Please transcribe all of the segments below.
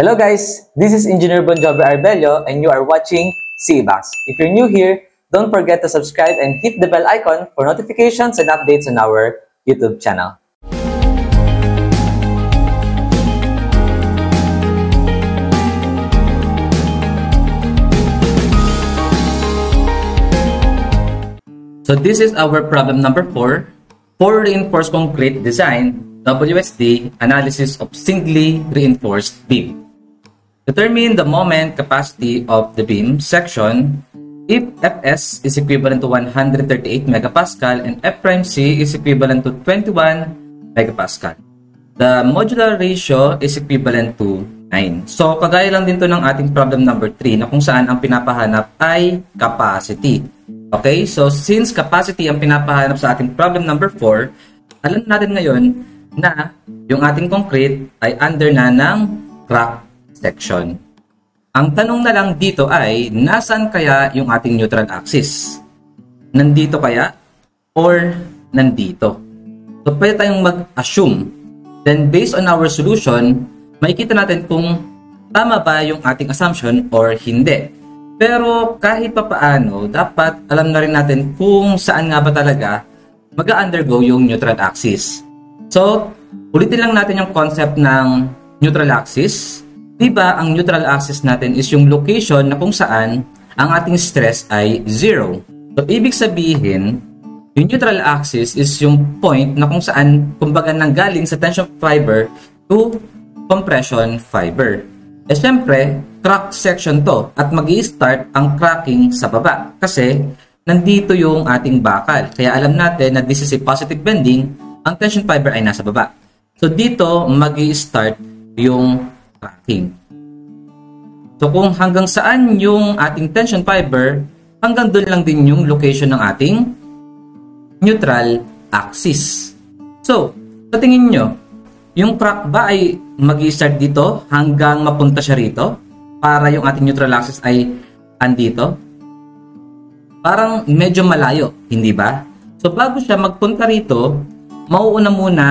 Hello guys, this is Engineer Bonjovi Arbello and you are watching CBAX. If you're new here, don't forget to subscribe and hit the bell icon for notifications and updates on our YouTube channel. So this is our problem number 4, for reinforced concrete design, WSD, analysis of singly reinforced beam. Determine the moment capacity of the beam section if Fs is equivalent to 138 megapascal and F'C is equivalent to 21 megapascal. The modular ratio is equivalent to 9. So, kagaya lang din to ng ating problem number 3 na kung saan ang pinapahanap ay capacity. Okay? So, since capacity ang pinapahanap sa ating problem number 4, alam natin ngayon na yung ating concrete ay under na ng crack section. Ang tanong na lang dito ay, nasaan kaya yung ating neutral axis? Nandito kaya? Or nandito? So, pwede tayong mag-assume. Then, based on our solution, makikita natin kung tama ba yung ating assumption or hindi. Pero kahit pa paano, dapat alam na rin natin kung saan nga ba talaga mag-undergo yung neutral axis. So, ulitin lang natin yung concept ng neutral axis. Diba, ang neutral axis natin is yung location na kung saan ang ating stress ay 0. So, ibig sabihin, yung neutral axis is yung point na kung saan, kumbaga, nanggaling sa tension fiber to compression fiber. Eh, syempre, crack section to at mag-i-start ang cracking sa baba kasi nandito yung ating bakal. Kaya alam natin na this is a positive bending, ang tension fiber ay nasa baba. So, dito mag-i-start yung cracking. So, kung hanggang saan yung ating tension fiber, hanggang doon lang din yung location ng ating neutral axis. So, sa tingin nyo, yung crack ba ay mag-i-start dito hanggang mapunta siya rito para yung ating neutral axis ay andito? Parang medyo malayo, hindi ba? So, bago siya magpunta rito, mauuna muna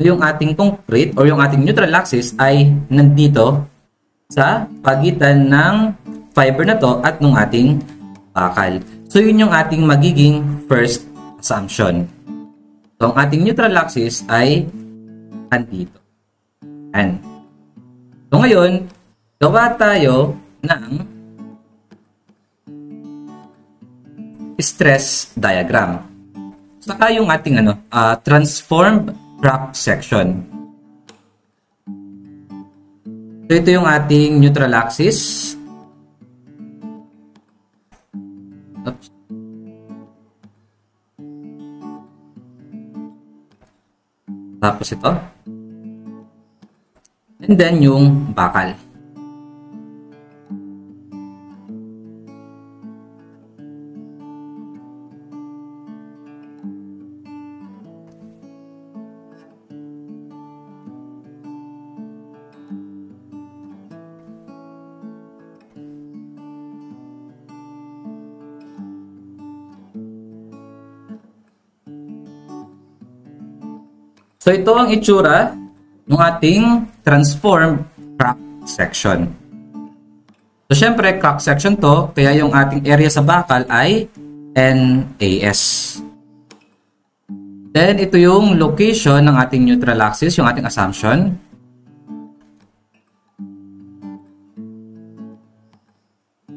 yung ating concrete or yung ating neutral axis ay nandito sa pagitan ng fiber na to at ng ating bakal. So, yun yung ating magiging first assumption. So, ang ating neutral axis ay andito. And, so, ngayon, gawa tayo ng stress diagram. Saka yung ating transformed crack section. So, ito yung ating neutral axis. Oops. Tapos ito. And then yung bakal. So, ito ang itsura ng ating transformed crack section. So, syempre, crack section to, kaya yung ating area sa bakal ay NAS. Then, ito yung location ng ating neutral axis, yung ating assumption.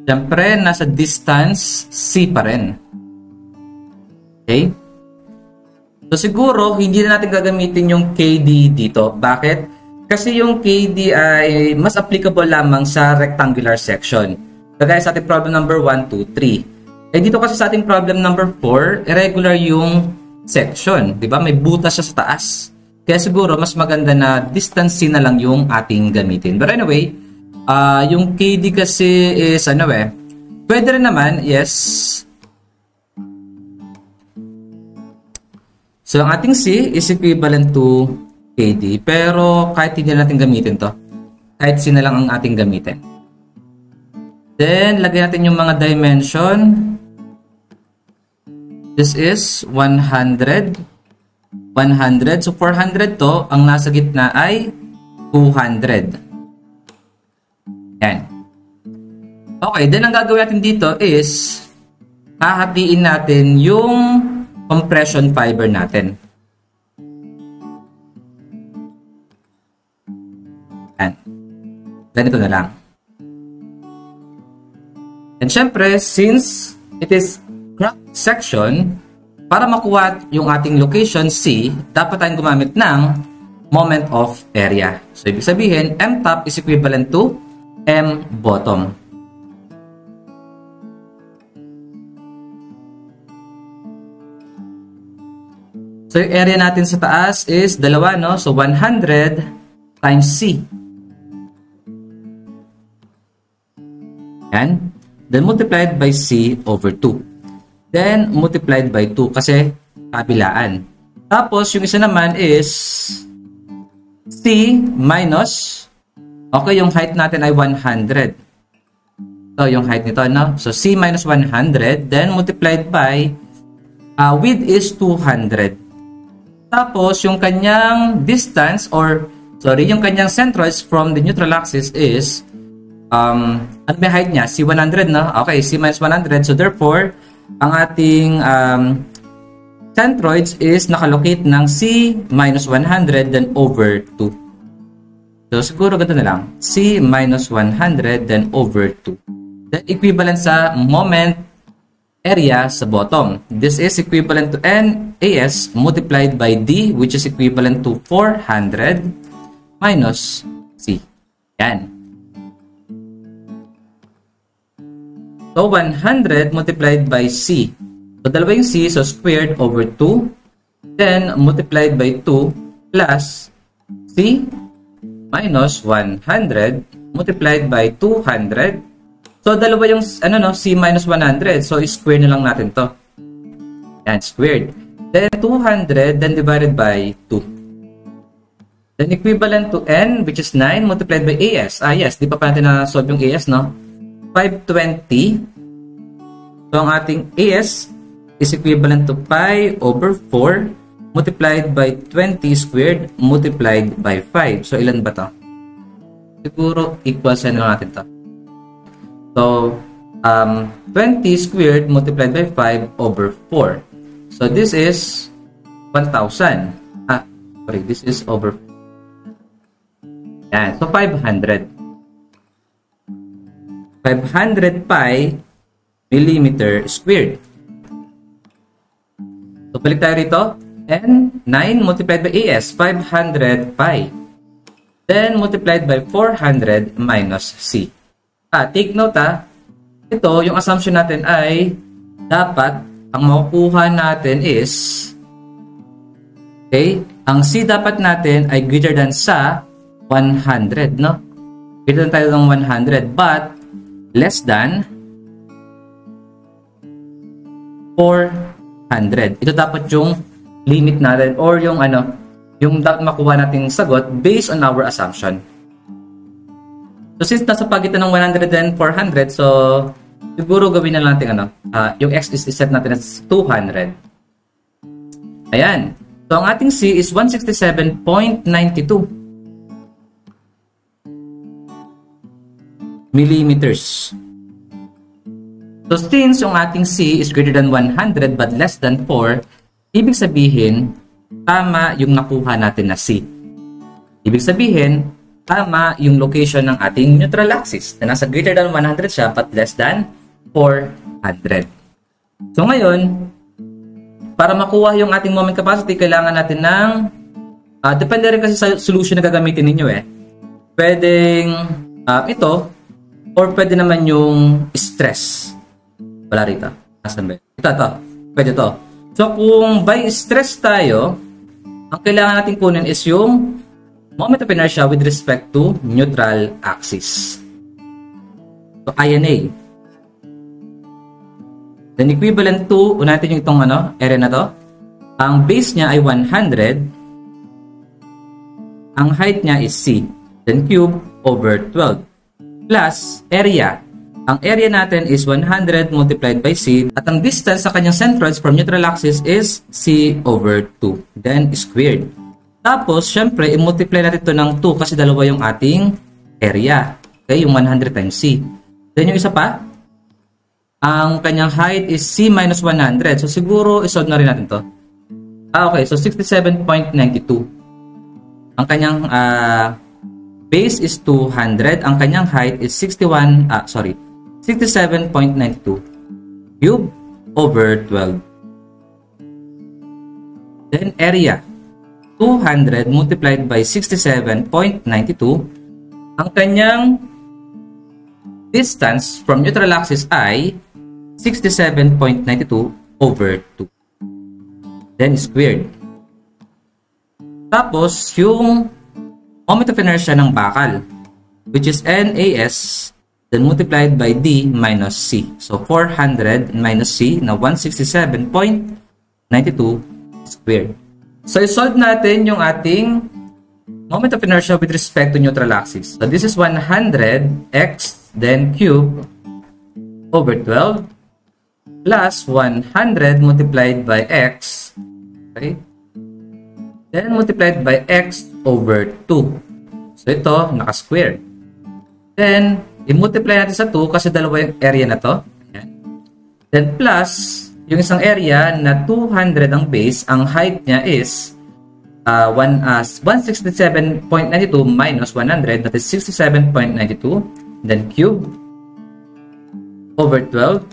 Syempre, nasa distance C pa rin. Okay? So, siguro, hindi na natin gagamitin yung KD dito. Bakit? Kasi yung KD ay mas applicable lamang sa rectangular section. Kagaya sa ating problem number 1, 2, 3. Eh, dito kasi sa ating problem number 4, irregular yung section. Diba? May butas siya sa taas. Kaya siguro, mas maganda na distance C na lang yung ating gamitin. But anyway, yung KD kasi is, pwede rin naman, yes. So, ang ating C is equivalent to KD. Pero, kahit hindi natin gamitin to. Kahit C na lang ang ating gamitin. Then, lagyan natin yung mga dimension. This is 100. 100. So, 400 to. Ang nasa gitna ay 200. Yan. Okay, then ang gagawin natin dito is hahatiin natin yung compression fiber natin. Yan. Ganito na lang. And syempre, since it is cross section, para makuha yung ating location C, dapat tayong gumamit ng moment of area. So, ibig sabihin, M top is equivalent to M bottom. So, yung area natin sa taas is dalawa, no? So, 100 times C. Yan. Then, multiplied by C over 2. Then, multiplied by 2 kasi kabilaan. Tapos, yung isa naman is C minus, okay, yung height natin ay 100. So, yung height nito, no? So, C minus 100, then multiplied by, width is 200. Tapos, yung kanyang distance or, yung kanyang centroids from the neutral axis is, ano may height niya? C100, no? Okay, C minus 100. So, therefore, ang ating centroids is nakalocate ng C minus 100 then over 2. So, siguro ganito na lang. C minus 100 then over 2. Then, equivalent sa moment area sa bottom. This is equivalent to NAS multiplied by D, which is equivalent to 400 minus C. Yan. So, 100 multiplied by C. So, dalawa yung C, so squared over 2. Then, multiplied by 2 plus C minus 100 multiplied by 200. So, dalawa yung, C minus 100. So, square na lang natin to. Yan, squared. Then, 200, then divided by 2. Then, equivalent to N, which is 9, multiplied by AS. Yes, di pa natin na-solve yung AS, no? 520. So, ang ating AS is equivalent to pi over 4 multiplied by 20 squared multiplied by 5. So, ilan ba to? Siguro, equals na natin to. So, 20 squared multiplied by 5 over 4. So, this is 1,000. Sorry, this is over. Yan. So, 500. 500 pi millimeter squared. So, balik tayo rito. And 9 multiplied by AS, 500 pi. Then, multiplied by 400 minus C. Take note ito, yung assumption natin ay dapat, ang makukuha natin is, okay, ang C dapat natin ay greater than sa 100, no? Greater than tayo ng 100, but less than 400. Ito dapat yung limit natin or yung yung dapat makuha nating sagot based on our assumption. So since nasa pagitan ng 100 and 400, so siguro gawin na natin yung x is set natin as 200. Ayan. So ang ating C is 167.92 millimeters. So, since yung ating C is greater than 100 but less than 4, ibig sabihin, tama yung nakuha natin na C. Ibig sabihin, tama yung location ng ating neutral axis na nasa greater than 100 siya but less than 400. So, ngayon, para makuha yung ating moment capacity, kailangan natin ng, depende rin kasi sa solution na gagamitin ninyo Pwedeng ito, or pwede naman yung stress. Wala rito. Asan ba? Ito. Pwede to. So, kung by stress tayo, ang kailangan natin kunin is yung moment of inertia with respect to neutral axis. So, INA. Then, equivalent to, unatin yung itong area na to. Ang base niya ay 100. Ang height niya is C. Then, cube over 12. Plus area. Ang area natin is 100 multiplied by C. At ang distance sa kanyang centroids from neutral axis is C over 2. Then, squared. Tapos, syempre, i-multiply natin ito ng 2 kasi dalawa yung ating area. Okay, yung 100 times C. Then yung isa pa, ang kanyang height is C minus 100. So siguro isolve na rin natin to. Okay, so 67.92. Ang kanyang base is 200. Ang kanyang height is 67.92 cube over 12. Then area, 200 multiplied by 67.92. Ang kanyang distance from neutral axis ay 67.92 over 2. Then squared. Tapos, yung moment of inertia ng bakal, which is NAS, then multiplied by D minus C. So, 400 minus C na 167.92 squared. So, isolve natin yung ating moment of inertia with respect to neutral axis. So, this is 100x, then cube over 12 plus 100 multiplied by x, okay? Then multiplied by x over 2. So, ito, naka-square. Then, i-multiply natin sa 2 kasi dalawa yung area na to. Ayan. Then, plus, yung isang area na 200 ang base, ang height niya is 167.92 minus 100, that is 67.92. Then, cube over 12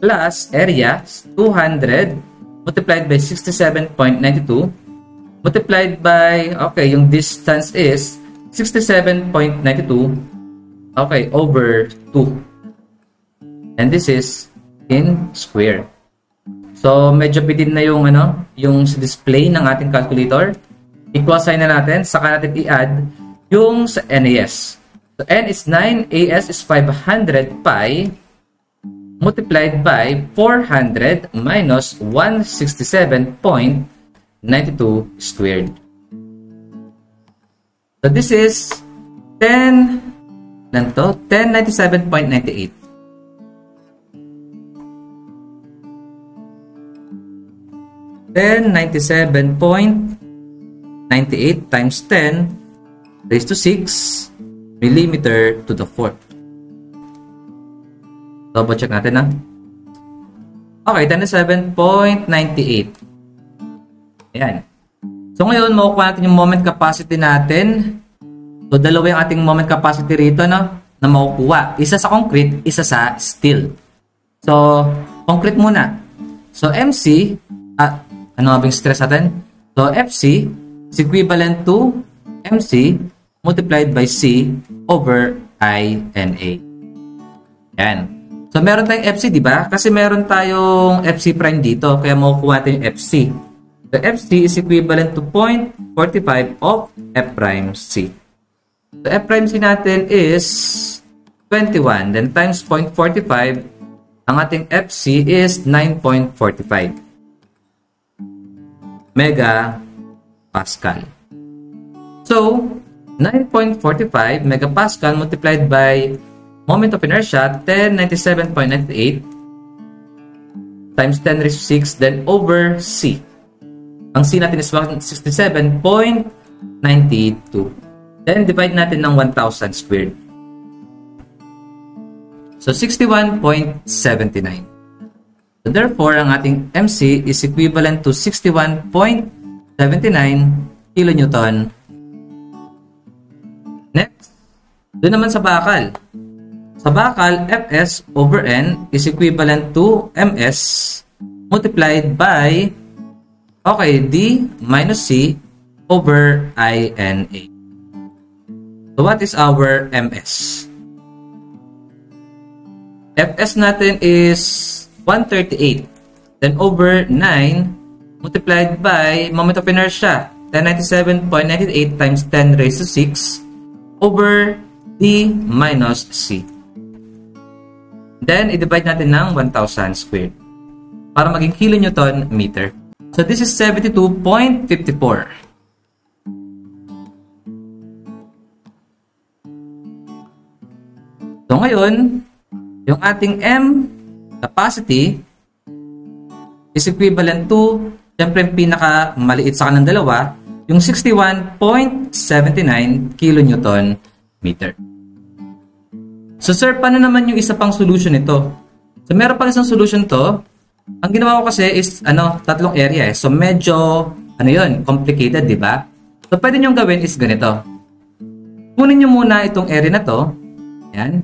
plus area, 200 multiplied by 67.92 multiplied by, okay, yung distance is 67.92, okay, over 2. And this is in square. So, medyo bitin na yung, yung display ng ating calculator. Equal sign na natin, saka natin i-add yung sa NAS. So, N is 9, AS is 500 pi multiplied by 400 minus 167.92 squared. So, this is 1097.98. 1097.98 times 10 raised to 6 millimeter to the fourth. Double check natin na. Okay, 1097.98. Ayan. So ngayon, makukuha natin yung moment capacity natin. So dalawa yung ating moment capacity rito, no, na makukuha. Isa sa concrete, isa sa steel. So, concrete muna. So MC, ano nga bang stress natin? So, FC is equivalent to MC multiplied by C over INA. Yan. So, meron tayong FC, di ba? Kasi meron tayong FC prime dito. Kaya makukuha natin yung FC. So, FC is equivalent to 0.45 of F prime C. So, F prime C natin is 21. Then, times 0.45. Ang ating FC is 9.45. Megapascal. So, 9.45 megapascal multiplied by moment of inertia, 1097.98 times 10 raised to 6, then over C. Ang C natin is 167.92. Then, divide natin ng 1,000 squared. So, 61.79. So, therefore, ang ating MC is equivalent to 61.79 kilonewton. Next, doon naman sa bakal. Sa bakal, Fs over N is equivalent to Ms multiplied by, okay, D minus C over INA. So, what is our Ms? Fs natin is 138. Then over 9 multiplied by moment of inertia, 1097.98 times 10 raised to 6 over D minus C. Then, i-divide natin ng 1,000 squared para maging kilonewton meter. So, this is 72.54. So, ngayon, yung ating M capacity is equivalent to, siyempre pinakamaliit sa kanang dalawa, yung 61.79 kilonewton meter. So sir, paano naman yung isa pang solution nito? So meron pang isang solution to. Ang ginawa ko kasi is tatlong area eh. So medyo complicated, di ba? So pwede nyo gawin is ganito. Kunin nyo muna itong area na to. Yan.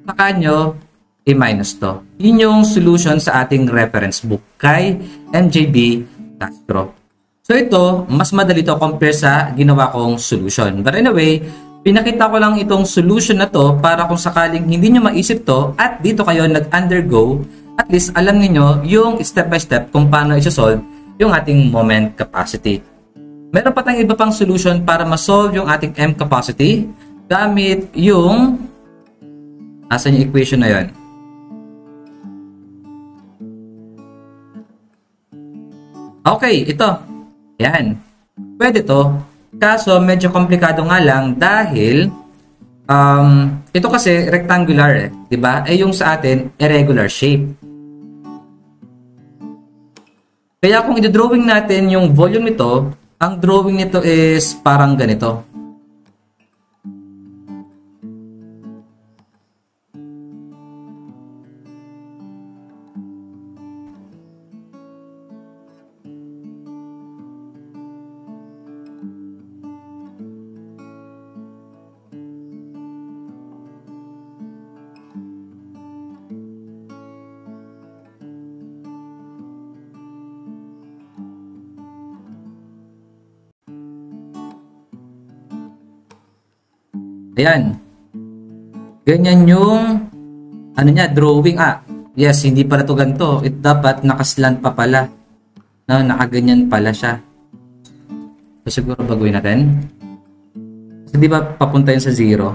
Saka nyo i-minus to. Yun yung solution sa ating reference book kay MJB Castro. So ito, mas madali to compare sa ginawa kong solution. But anyway, pinakita ko lang itong solution na to para kung sakaling hindi nyo maisip to at dito kayo nag-undergo, at least alam niyo yung step by step kung paano i-solve yung ating moment capacity. Meron pa tayong iba pang solution para ma-solve yung ating M capacity gamit yung asan yung equation na yun? Okay, ito. Yan. Pwede to. Kaso, medyo komplikado nga lang dahil ito kasi rectangular eh. Diba? Eh yung sa atin, irregular shape. Kaya kung i-drawing natin yung volume nito, ang drawing nito is parang ganito. Ayan. Ganyan yung drawing. Yes, hindi pala to ganito. It dapat nakaslant pa pala. No, nakaganyan pala siya. So siguro baguhin natin. Kasi di ba papunta yun sa 0?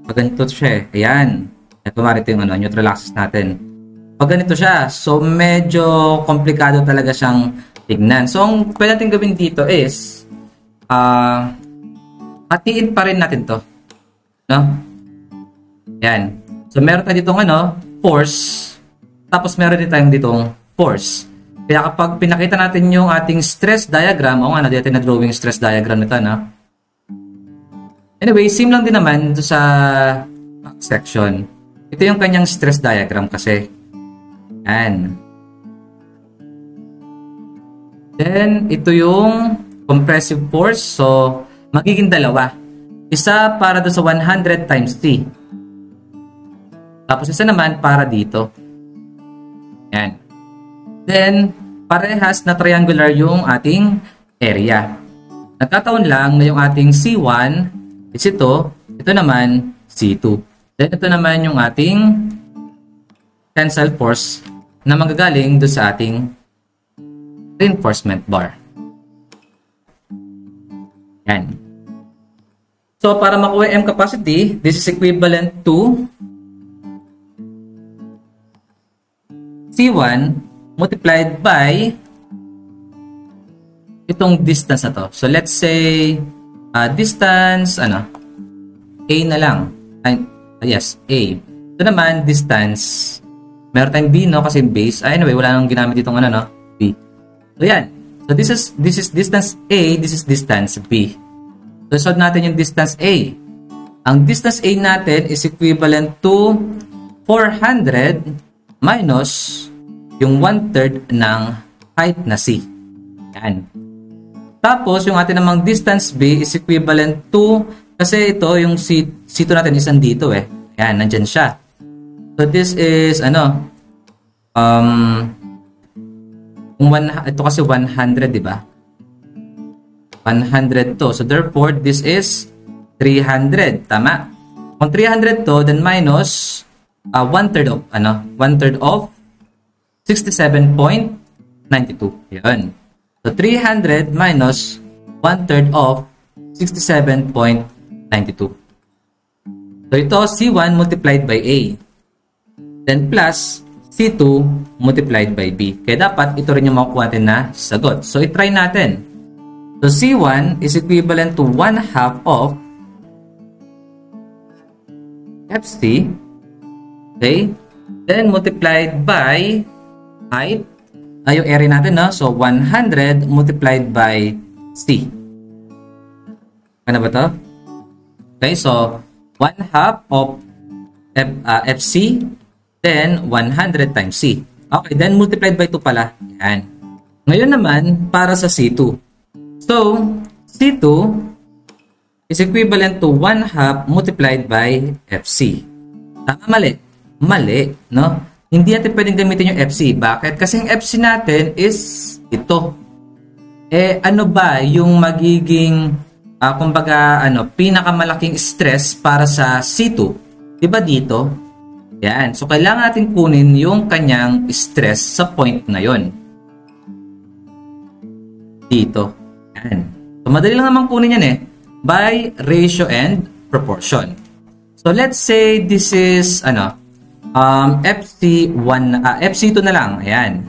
Pag ganito siya eh. Ayan. Ito marito yung neutral axis natin. Pag ganito siya, so medyo komplikado talaga siyang tignan. So ang pwede natin gawin dito is hatiin pa rin natin to. No? Yan. So, meron tayo ditong force. Tapos, meron din tayong ditong force. Kaya kapag pinakita natin yung ating stress diagram, dito na drawing stress diagram nito, no? Anyway, same lang din naman ito sa section. Ito yung kanyang stress diagram kasi. Yan. Then, ito yung compressive force. So, magiging dalawa. Isa para doon sa 100 times T. Tapos isa naman para dito. Yan. Then, parehas na triangular yung ating area. Nagkataon lang na yung ating C1 is ito. Ito naman C2. Then, ito naman yung ating tensile force na manggagaling doon sa ating reinforcement bar. Yan. So, para makuha M capacity, this is equivalent to C1 multiplied by itong distance na to. So, let's say distance, A na lang. Yes, A. Ito naman, distance. Meron tayong B, no? Kasi base. Anyway, wala nang ginamit itong B. So, yan. So, this is distance A, this is distance B. So, solve natin yung distance A. Ang distance A natin is equivalent to 400 minus yung 1/3 ng height na C. Yan. Tapos, yung atin namang distance B is equivalent to, kasi ito, yung C2 natin is andito eh. Yan, nandyan siya. So, this is, ito kasi 100, di ba? 100 to. So, therefore, this is 300. Tama? Kung 300 to, then minus 1/3 of, 1/3 of 67.92. Yan. So, 300 minus 1/3 of 67.92. So, ito, C1 multiplied by A. Then, plus C2 multiplied by B. Kaya dapat, ito rin yung makukuha natin na sagot. So, itry natin. So, C1 is equivalent to 1/2 of FC. Okay? Then, multiplied by height. Yung area natin, no? So, 100 multiplied by C. Ano ba to? Okay, so, 1/2 of FC, then 100 times C. Okay, then multiplied by 2 pala. Yan. Ngayon naman, para sa C2. So, C2 is equivalent to 1/2 multiplied by FC. Tama, mali? Mali, no? Hindi natin pwedeng gamitin yung FC. Bakit? Kasi yung FC natin is ito. Ano ba yung magiging, kumbaga, pinakamalaking stress para sa C2? Diba dito? Yan. So, kailangan natin kunin yung kanyang stress sa point na yon. Dito. Yan. So, madali lang naman kunin yan by ratio and proportion. So, let's say this is, FC1, FC2 na lang. Ayan.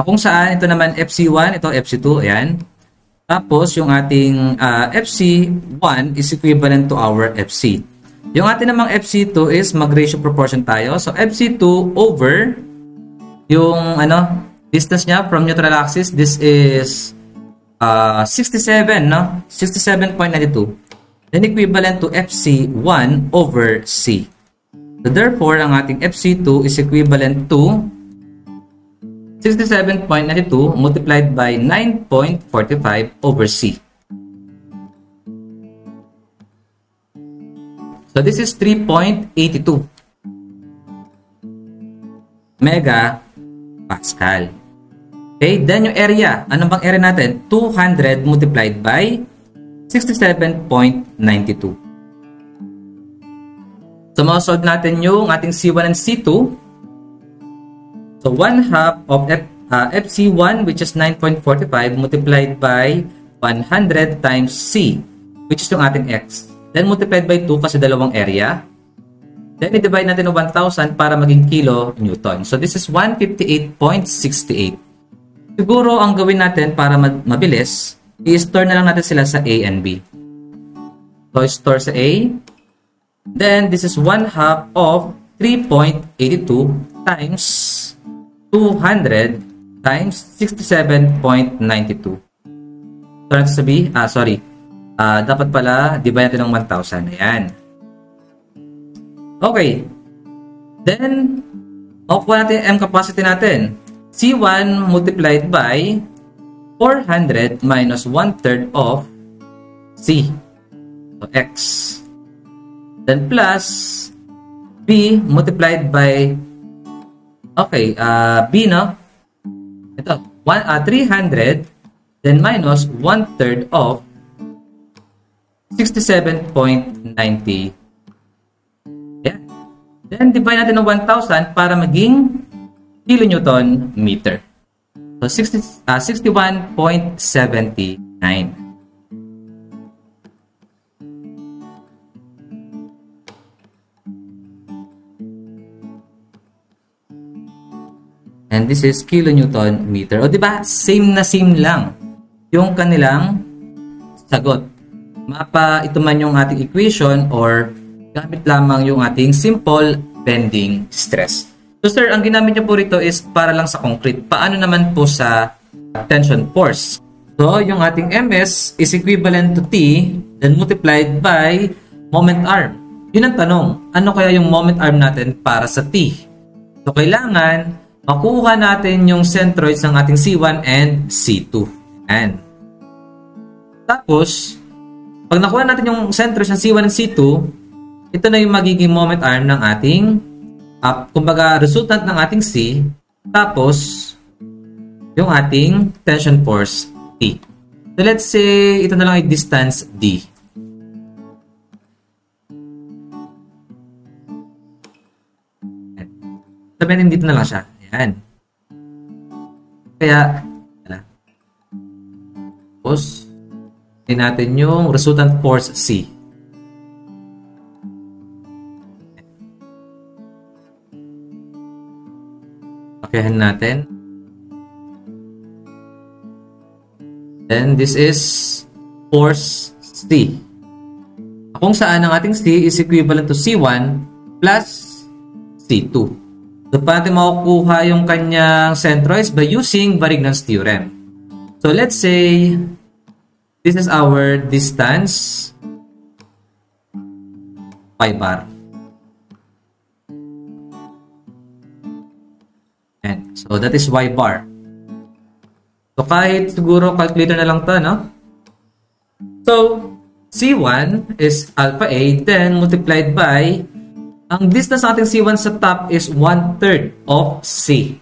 Kung saan, ito naman FC1, ito FC2. Ayan. Tapos, yung ating FC1 is equivalent to our FC. Yung ating namang FC2 is mag-ratio proportion tayo. So, FC2 over yung, distance niya from neutral axis. This is 67, no? 67.92. Then equivalent to FC1 over C. So therefore, ang ating FC2 is equivalent to 67.92 multiplied by 9.45 over C. So this is 3.82 megapascal. Okay, then yung area. Ano bang area natin? 200 multiplied by 67.92. So, masolve natin yung ating C1 and C2. So, 1/2 of FC1, which is 9.45, multiplied by 100 times C, which is yung ating X. Then, multiplied by 2 kasi dalawang area. Then, i-divide natin ng 1,000 para maging kilo-newton. So, this is 158.68. Siguro, ang gawin natin para mabilis, i-store na lang natin sila sa A and B. So, store sa A. Then, this is 1/2 of 3.82 times 200 times 67.92. So, natin sa B. Dapat pala, divide natin ng 1,000. Ayan. Okay. Then, makukuha natin yung M capacity natin. C1 multiplied by 400 minus 1/3 of C. So, X. Then plus B multiplied by B, no? Ito, 300 then minus 1/3 of 67.90. Yeah. Then divide natin ng 1,000 para maging kilonewton meter. So 61.79. And this is kilonewton meter. O diba, same na same lang yung kanilang sagot. Ito man yung ating equation or gamit lamang yung ating simple bending stress. So sir, ang ginamit niyo po rito is para lang sa concrete. Paano naman po sa tension force? So yung ating MS is equivalent to T then multiplied by moment arm. Yun ang tanong, ano kaya yung moment arm natin para sa T? So kailangan makuha natin yung centroids ng ating C1 and C2. And tapos, pag nakuha natin yung centroids ng C1 and C2, ito na yung magiging moment arm ng ating, kumbaga, resultant ng ating C, tapos, yung ating tension force T. So, let's say, ito na lang ay distance D. Sabihin dito na lang siya. Ayan. Kaya, tapos, hindi natin yung resultant force C. Pakihan natin. Then, this is force C. Kung saan ang ating C is equivalent to C1 plus C2. So, paano natin makukuha yung kanyang centroids? By using Varignon's theorem. So, let's say, this is our distance, pi bar. Yan. So, that is y bar. So, kahit siguro calculator na lang to, no? So, C1 is alpha A, then multiplied by, ang distance natin C1 sa top is 1/3 of C.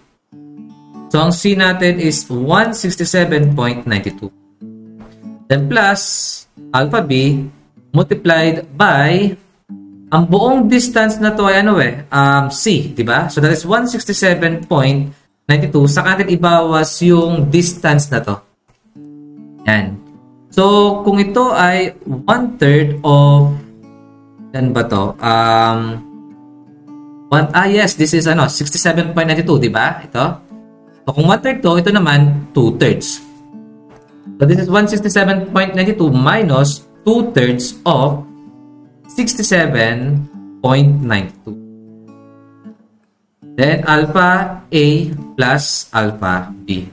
So, ang C natin is 167.92. Then plus alpha B multiplied by, ang buong distance na to ay C, di ba? So, that is 167.92. Saka natin ibawas yung distance na to. Yan. So, kung ito ay 1/3 of, yan ba to? Yes, this is 67.92, di ba? Ito. So, kung 1/3 to, ito naman 2/3. So, this is 167.92 minus 2/3 of 67.92. Then, alpha A plus alpha B.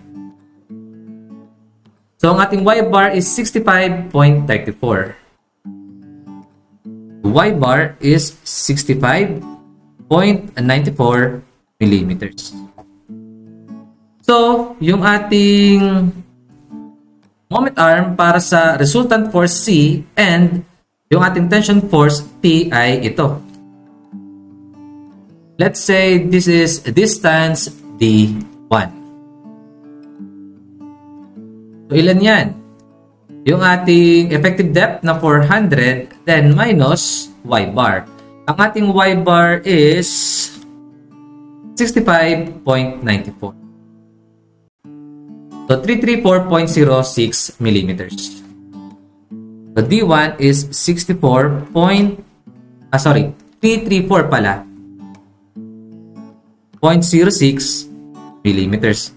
So, ang ating y bar is 65.34. Y bar is 65.94 millimeters. So, yung ating moment arm para sa resultant force C and yung ating tension force T ay ito. Let's say this is distance D1. So, ilan yan? Yung ating effective depth na 400, then minus y bar. Ang ating y bar is 65.94. So, 334.06 millimeters. So, D1 is 334 pala. 0.06 millimeters.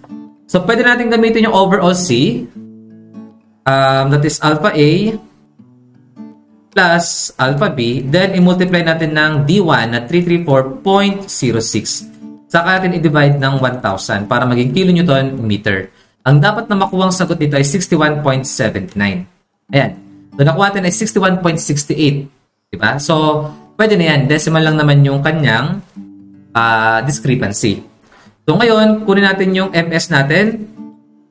So, pwede natin gamitin yung overall C. That is alpha A plus alpha B. Then, i-multiply natin ng D1 na 334.06. Saka natin i-divide ng 1,000 para maging kilonewton meter. Ang dapat na makuwang sagot dito ay 61.79. Ayan. So, nakuha natin ay 61.68. Diba? So, pwede na yan. Decimal lang naman yung kanyang discrepancy. So, ngayon, kunin natin yung MS natin.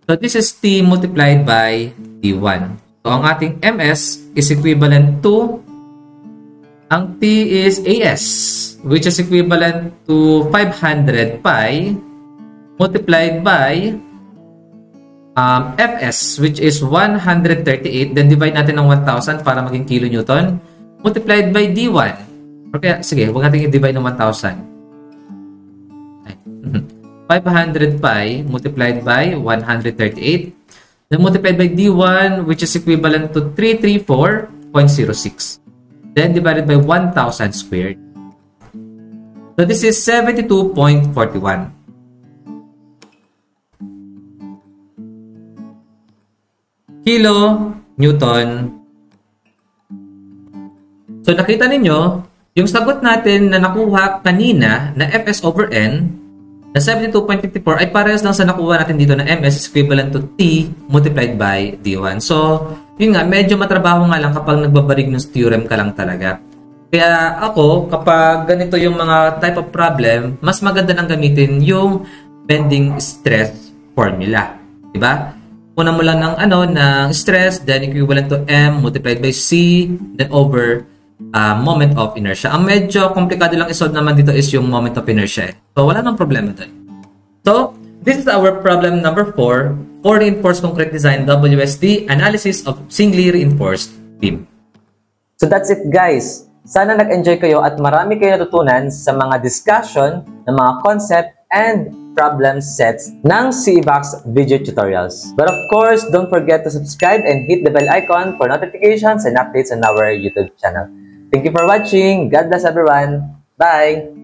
So, this is T multiplied by D1. So, ang ating MS is equivalent to, ang T is AS, which is equivalent to 500 pi multiplied by Fs, which is 138. Then, divide natin ng 1,000 para maging kilonewton. Multiplied by D1. Okay, sige, huwag natin i-divide ng 1,000. 500 pi multiplied by 138. Then multiplied by D1, which is equivalent to 334.06. Then divided by 1,000 squared. So this is 72.41. Kilo Newton. So nakita ninyo, yung sagot natin na nakuha kanina na Fs over N na 72.54 ay parehas lang sa nakuha natin dito na MS is equivalent to T multiplied by D1. So, yun nga, medyo matrabaho nga lang kapag nagbabarignos theorem ka lang talaga. Kaya ako, kapag ganito yung mga type of problem, mas maganda nang gamitin yung bending stress formula. Diba? Una mo lang ng stress, then equivalent to M multiplied by C, then over moment of inertia. Ang medyo komplikado lang isolve naman dito is yung moment of inertia. So, wala nang problema doon. So, this is our problem number 4 for reinforced concrete design WSD analysis of singly reinforced beam. So, that's it guys. Sana nag-enjoy kayo at marami kayo natutunan sa mga discussion ng mga concept and problem sets ng CEBOX video tutorials. But of course, don't forget to subscribe and hit the bell icon for notifications and updates on our YouTube channel. Thank you for watching. God bless everyone. Bye!